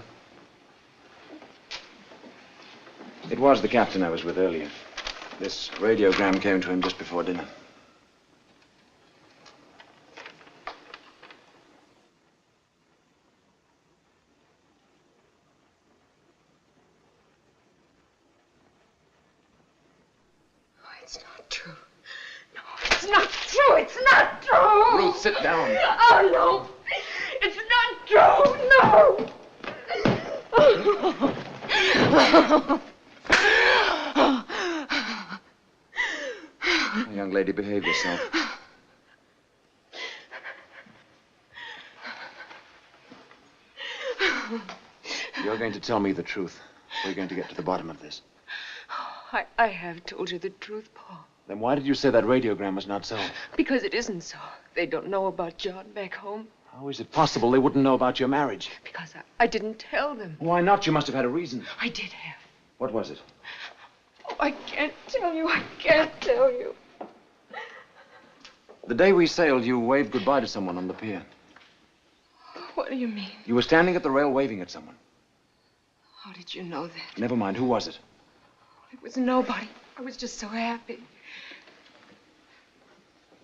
It was the captain I was with earlier. This radiogram came to him just before dinner. It's not true. No, it's not true. It's not true. Ruth, sit down. Oh, no. It's not true. No. Young lady, behave yourself. You're going to tell me the truth. We're going to get to the bottom of this. I have told you the truth, Paul. Then why did you say that radiogram was not so? Because it isn't so. They don't know about John back home. How is it possible they wouldn't know about your marriage? Because I didn't tell them. Why not? You must have had a reason. I did have. What was it? Oh, I can't tell you. I can't tell you. The day we sailed, you waved goodbye to someone on the pier. What do you mean? You were standing at the rail waving at someone. How did you know that? Never mind. Who was it? It was nobody. I was just so happy.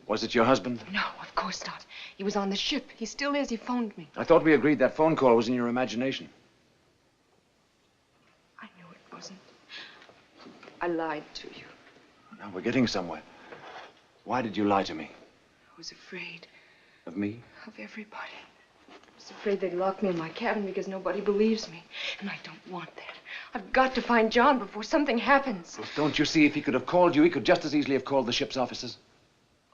Was it your husband? No, of course not. He was on the ship. He still is. He phoned me. I thought we agreed that phone call was in your imagination. I knew it wasn't. I lied to you. Now we're getting somewhere. Why did you lie to me? I was afraid. Of me? Of everybody. I was afraid they'd lock me in my cabin because nobody believes me. And I don't want that. I've got to find John before something happens. Well, don't you see, if he could have called you, he could just as easily have called the ship's officers.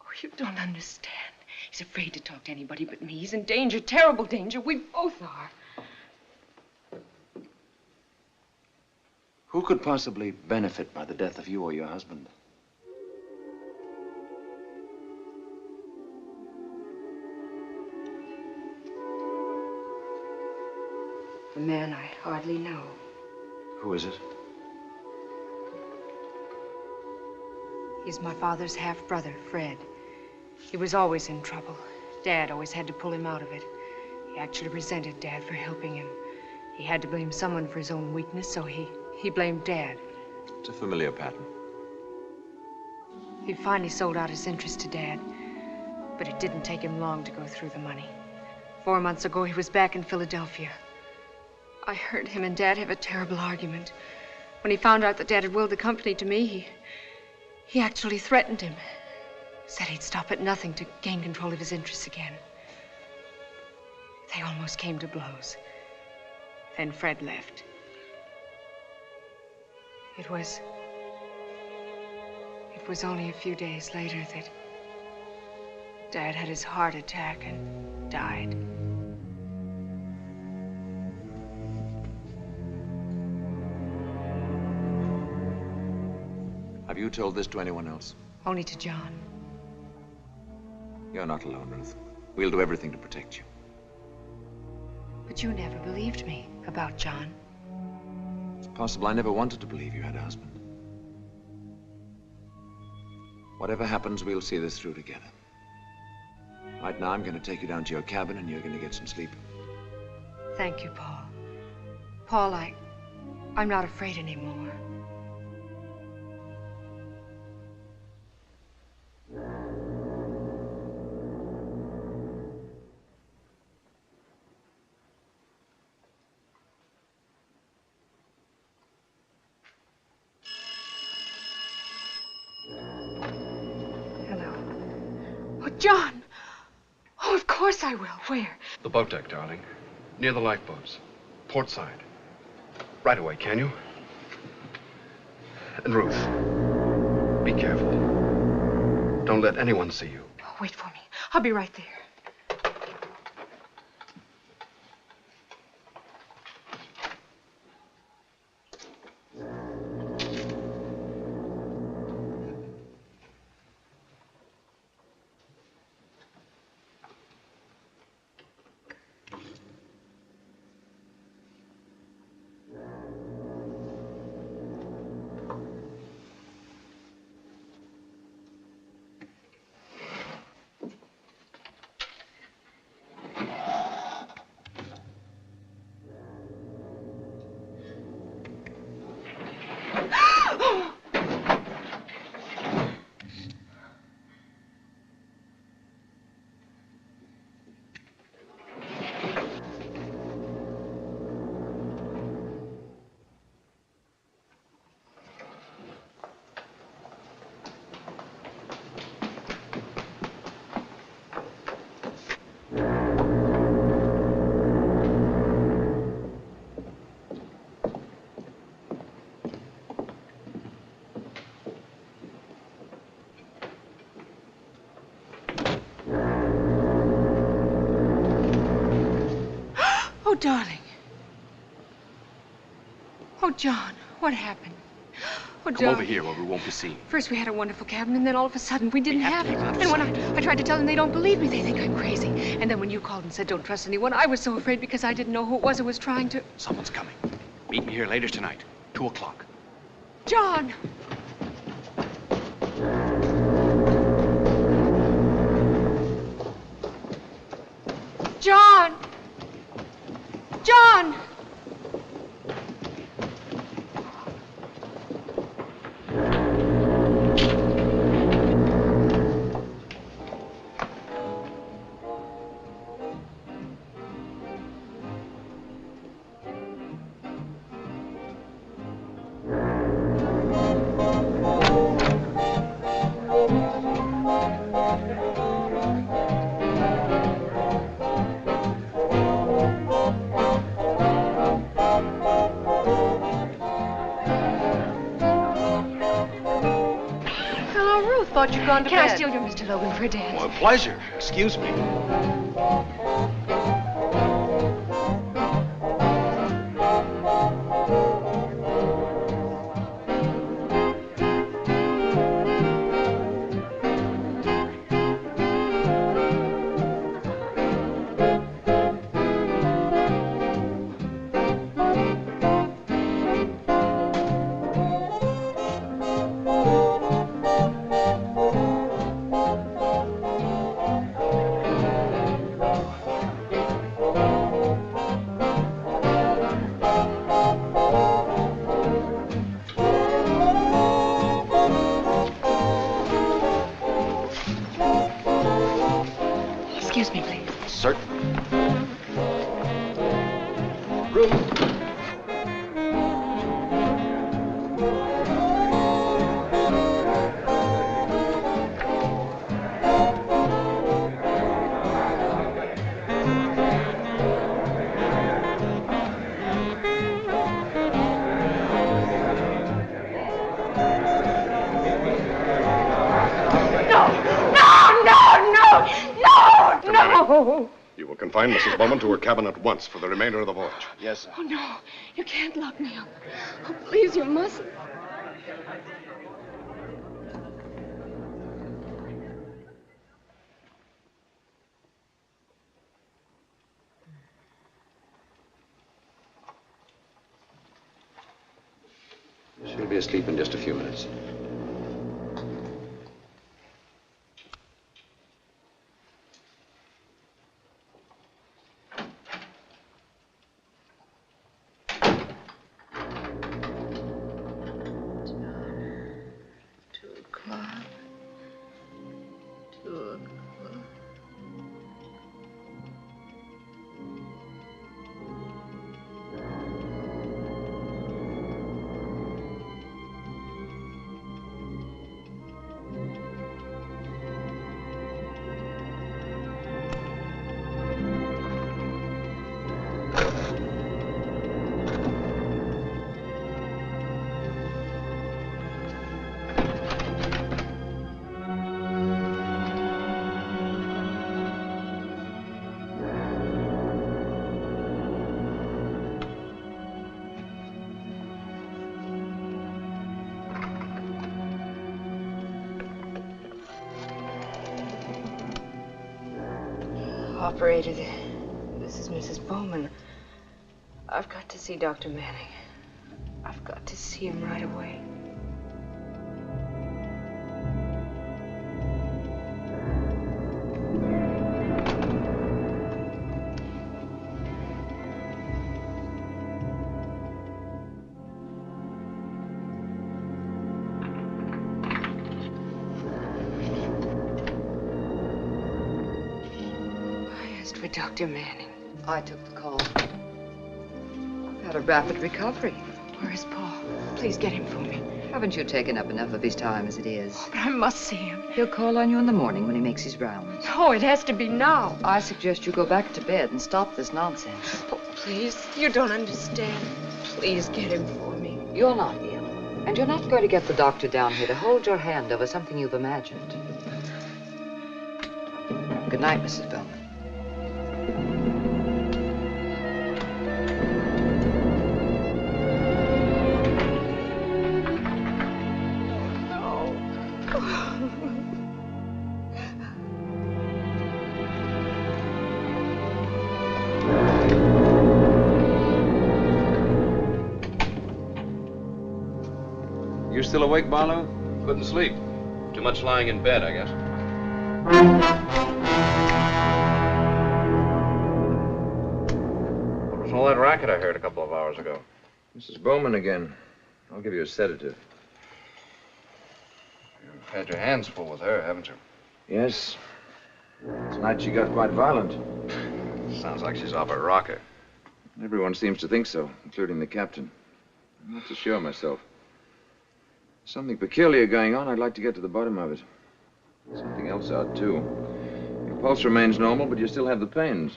Oh, you don't understand. He's afraid to talk to anybody but me. He's in danger, terrible danger. We both are. Who could possibly benefit by the death of you or your husband? A man I hardly know. Who is it? He's my father's half-brother, Fred. He was always in trouble. Dad always had to pull him out of it. He actually resented Dad for helping him. He had to blame someone for his own weakness, so he blamed Dad. It's a familiar pattern. He finally sold out his interest to Dad, but it didn't take him long to go through the money. 4 months ago, he was back in Philadelphia. I heard him and Dad have a terrible argument. When he found out that Dad had willed the company to me, he actually threatened him. Said he'd stop at nothing to gain control of his interests again. They almost came to blows. Then Fred left. It was only a few days later that Dad had his heart attack and died. Have you told this to anyone else? Only to John. You're not alone, Ruth. We'll do everything to protect you. But you never believed me about John. It's possible I never wanted to believe you had a husband. Whatever happens, we'll see this through together. Right now, I'm going to take you down to your cabin, and you're going to get some sleep. Thank you, Paul. Paul, I'm not afraid anymore. John! Oh, of course I will. Where? The boat deck, darling. Near the lifeboats. Port side. Right away, can you? And Ruth, be careful. Don't let anyone see you. Oh, wait for me. I'll be right there. Oh, darling. Oh, John, what happened? Oh, Come over here where we won't be seen. First we had a wonderful cabin, and then all of a sudden we didn't have it. And when I tried to tell them, they don't believe me. They think I'm crazy. And then when you called and said don't trust anyone, I was so afraid because I didn't know who it was who was trying to... Someone's coming. Meet me here later tonight, 2 o'clock. John! John! John! thought you'd gone to Can bed. I steal your Mr. Logan for a dance? Oh, a pleasure. Excuse me. Excuse me, please. Certainly. Ruth. No! You will confine Mrs. Bowman to her cabin at once for the remainder of the voyage. Yes, sir. Oh, no. You can't lock me up. Oh, please, you mustn't. She'll be asleep in just a few minutes. Operator, this is Mrs. Bowman. I've got to see Dr. Manning. I've got to see him right away. For Dr. Manning. I took the call. I've had a rapid recovery. Where is Paul? Please get him for me. Haven't you taken up enough of his time as it is? But I must see him. He'll call on you in the morning when he makes his rounds. No, it has to be now. I suggest you go back to bed and stop this nonsense. Oh, please, you don't understand. Please get him for me. You're not ill. And you're not going to get the doctor down here to hold your hand over something you've imagined. Good night, Mrs. Bowman. You still awake, Barlow? Couldn't sleep. Too much lying in bed, I guess. What was all that racket I heard a couple of hours ago? Mrs. Bowman again. I'll give you a sedative. You've had your hands full with her, haven't you? Yes. Tonight she got quite violent. Sounds like she's off her rocker. Everyone seems to think so, including the captain. I'm not so sure myself. Something peculiar going on. I'd like to get to the bottom of it. Something else odd, too. Your pulse remains normal, but you still have the pains.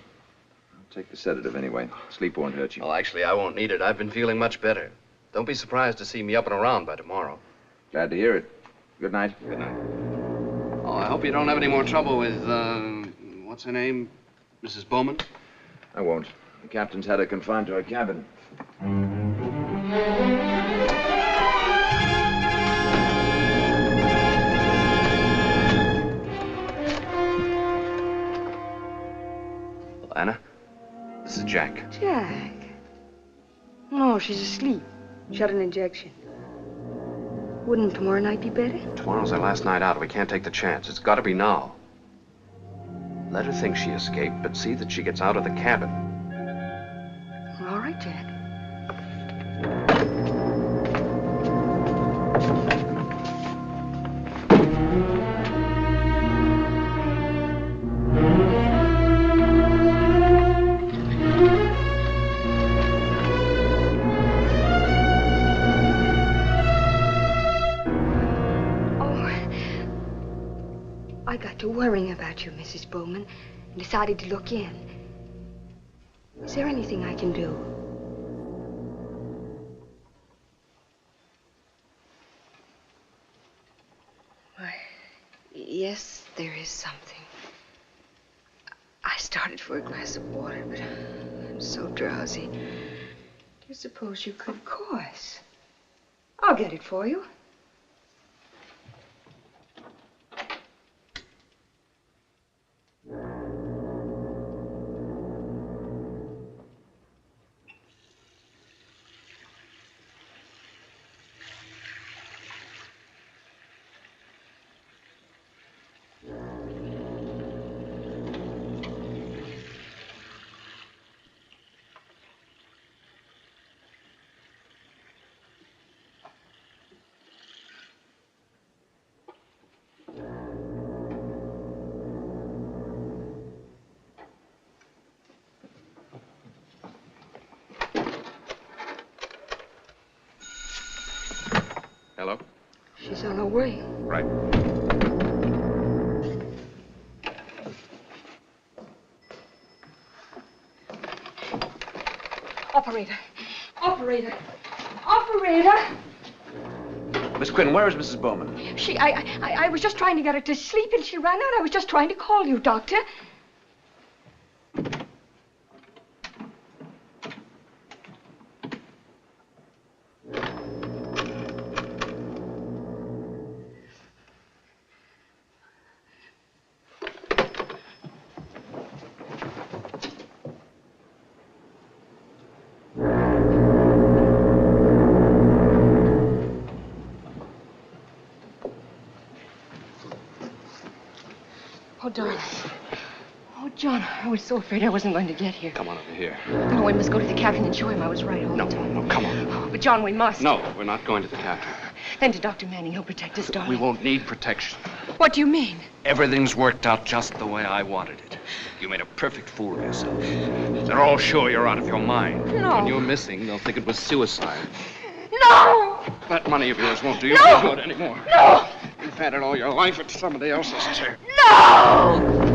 I'll take the sedative anyway. Sleep won't hurt you. Well, actually, I won't need it. I've been feeling much better. Don't be surprised to see me up and around by tomorrow. Glad to hear it. Good night. Good night. hope you don't have any more trouble with, what's her name? Mrs. Bowman? I won't. The captain's had her confined to her cabin. Well, Anna, this is Jack. Jack? No, she's asleep. She had an injection. Wouldn't tomorrow night be better? Tomorrow's our last night out. We can't take the chance. It's got to be now. Let her think she escaped, but see that she gets out of the cabin. All right, Jack. I got to worrying about you, Mrs. Bowman, and decided to look in. Is there anything I can do? Why, yes, there is something. I started for a glass of water, but I'm so drowsy. Do you suppose you could? Of course. I'll get it for you. Hello? She's on her way. Right. Operator! Operator! Operator! Miss Quinn, where is Mrs. Bowman? I was just trying to get her to sleep and she ran out. I was just trying to call you, Doctor. Oh, darling. Oh, John, I was so afraid I wasn't going to get here. Come on over here. No, we must go to the captain and show him I was right all the time. No, come on. Oh, but, John, we must. No, we're not going to the captain. Then to Dr. Manning. He'll protect us, darling. We won't need protection. What do you mean? Everything's worked out just the way I wanted it. You made a perfect fool of yourself. They're all sure you're out of your mind. No. When you're missing, they'll think it was suicide. No! That money of yours won't do you No! any good anymore. No! You've had it all your life. It's somebody else's turn. No!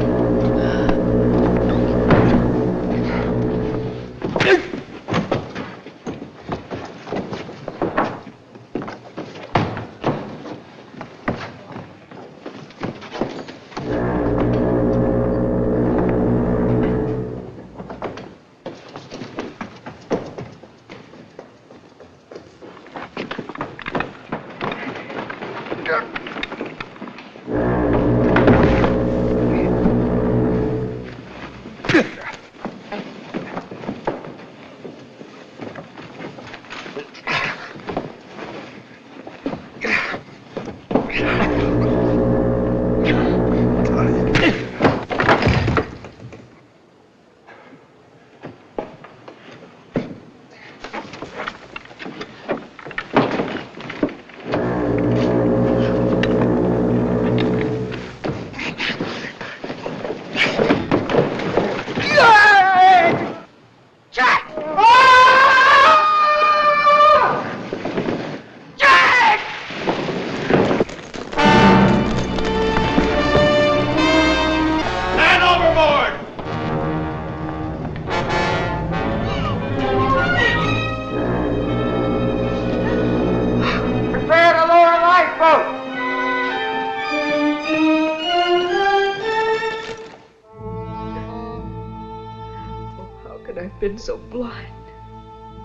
could I have been so blind?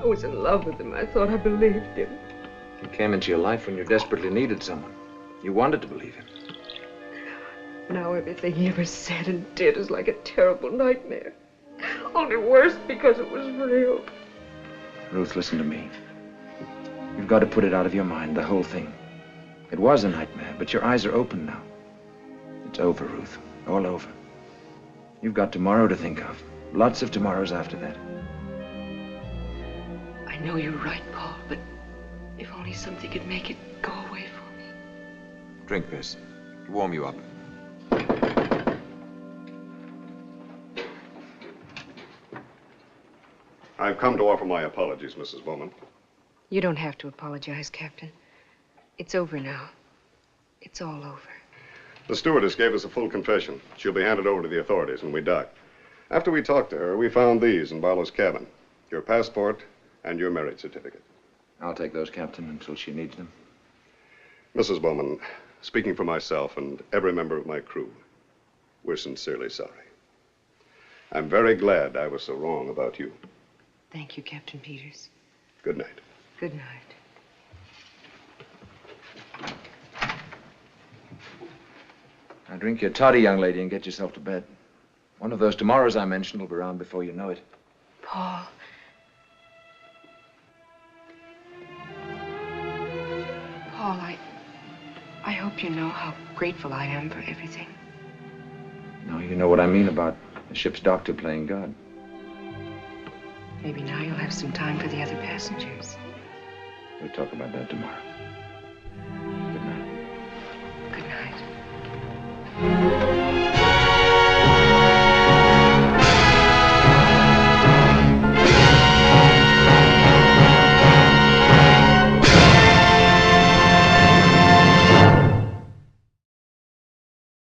I was in love with him. I thought I believed him. He came into your life when you desperately needed someone. You wanted to believe him. Now everything he ever said and did is like a terrible nightmare. Only worse because it was real. Ruth, listen to me. You've got to put it out of your mind, the whole thing. It was a nightmare, but your eyes are open now. It's over, Ruth. All over. You've got tomorrow to think of. Lots of tomorrows after that. I know you're right, Paul, but if only something could make it go away for me. Drink this. It'll warm you up. I've come to offer my apologies, Mrs. Bowman. You don't have to apologize, Captain. It's over now. It's all over. The stewardess gave us a full confession. She'll be handed over to the authorities when we dock. After we talked to her, we found these in Barlow's cabin. Your passport and your marriage certificate. I'll take those, Captain, until she needs them. Mrs. Bowman, speaking for myself and every member of my crew, we're sincerely sorry. I'm very glad I was so wrong about you. Thank you, Captain Peters. Good night. Good night. Now drink your toddy, young lady, and get yourself to bed. One of those tomorrows I mentioned will be around before you know it. Paul. Paul, I hope you know how grateful I am for everything. Now you know what I mean about the ship's doctor playing God. Maybe now you'll have some time for the other passengers. We'll talk about that tomorrow.